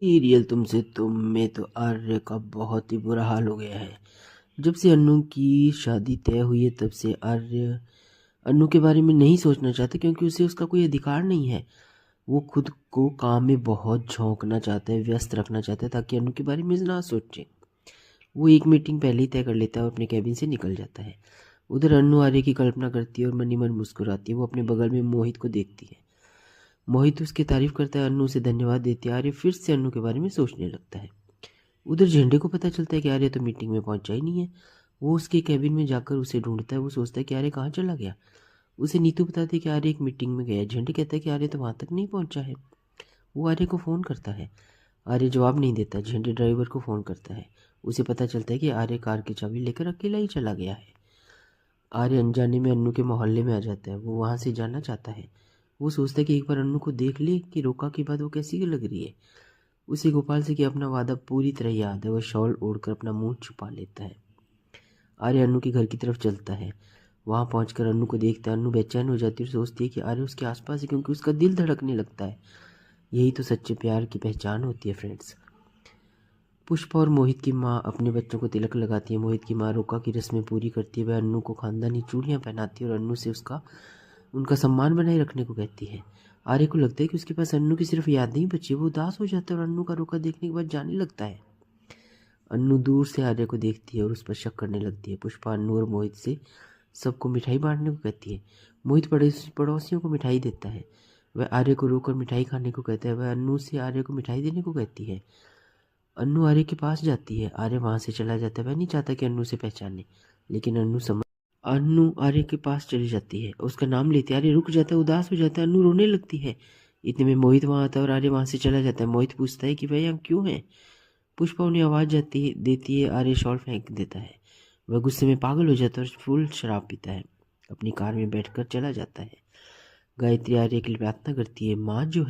Serial तुमसे तुम में तो आर्य का बहुत ही बुरा हाल हो गया है। जब से अन्नू की शादी तय हुई है तब से आर्य अन्नू के बारे में नहीं सोचना चाहता, क्योंकि उसे उसका कोई अधिकार नहीं है। वो खुद को काम में बहुत झोंकना चाहता है, व्यस्त रखना चाहता है, ताकि अन्नू के बारे में ना सोचे। वो एक मीटिंग पहले ही तय कर लेता है और अपने कैबिन से निकल जाता है। उधर अन्नू आर्य की कल्पना करती है और मन ही मन मुस्कुराती है। वो अपने बगल में मोहित को देखती है। मोहित उसकी तारीफ करता है, अन्नू उसे धन्यवाद देती है। आर्य फिर से अन्नू के बारे में सोचने लगता है। उधर झंडे को पता चलता है कि आर्य तो मीटिंग में पहुंचा ही नहीं है। वो उसके कैबिन में जाकर उसे ढूंढता है। वो सोचता है कि आर्य कहाँ चला गया। उसे नीतू बताती है कि आर्य एक मीटिंग में गया है। झंडे कहता है कि आर्य तो वहां तक नहीं पहुंचा है। वो आर्य को फ़ोन करता है। आर्य जवाब नहीं देता। झंडे ड्राइवर को फ़ोन करता है। उसे पता चलता है कि आर्य कार की चाबी लेकर अकेला ही चला गया है। आर्य अनजाने में अन्नू के मोहल्ले में आ जाता है। वो वहां से जाना चाहता है। वो सोचता है कि एक बार अन्नू को देख ले कि रोका के बाद वो कैसी लग रही है। उसे गोपाल से कि अपना वादा पूरी तरह याद है। वह शॉल ओढ़कर अपना मुंह छुपा लेता है। आर्य अन्नू के घर की तरफ चलता है। वहां पहुंचकर अन्नू को देखता है। अन्नू बेचैन हो जाती है और सोचती है कि आर्य उसके आसपास है, क्योंकि उसका दिल धड़कने लगता है। यही तो सच्चे प्यार की पहचान होती है फ्रेंड्स। पुष्पा और मोहित की माँ अपने बच्चों को तिलक लगाती है। मोहित की माँ रोका की रस्में पूरी करती है। वह अन्नू को खानदानी चूड़ियाँ पहनाती है और अन्नू से उसका उनका सम्मान बनाए रखने को कहती है। आर्य को लगता है कि उसके पास अन्नू की सिर्फ याद नहीं बची। वो उदास हो जाता है और अन्नू का रोका देखने के बाद जाने लगता है। अन्नू दूर से आर्य को देखती है और उस पर शक करने लगती है। पुष्पा अन्नू और मोहित से सबको मिठाई बांटने को कहती है। मोहित पड़ोसियों को मिठाई देता है। वह आर्य को रोककर मिठाई खाने को कहता है। वह अन्नू से आर्य को मिठाई देने को कहती है। अन्नू आर्य के पास जाती है। आर्य वहां से चला जाता है। वह नहीं चाहता कि अन्नू से पहचाने, लेकिन अन्नू आर्य के पास चली जाती है। उसका नाम लेती है। आर्य रुक जाता है, उदास हो जाता है। अन्नू रोने लगती है। इतने में मोहित वहां आता है और आर्य वहां से चला जाता है। मोहित पूछता है कि वह यहाँ क्यों है। पुष्पा उन्हें आवाज देती है। आर्य शॉल फेंक देता है। वह गुस्से में पागल हो जाता है और फुल शराब पीता है। अपनी कार में बैठकर चला जाता है। गायत्री आर्य के लिए प्रार्थना करती है। माँ जो है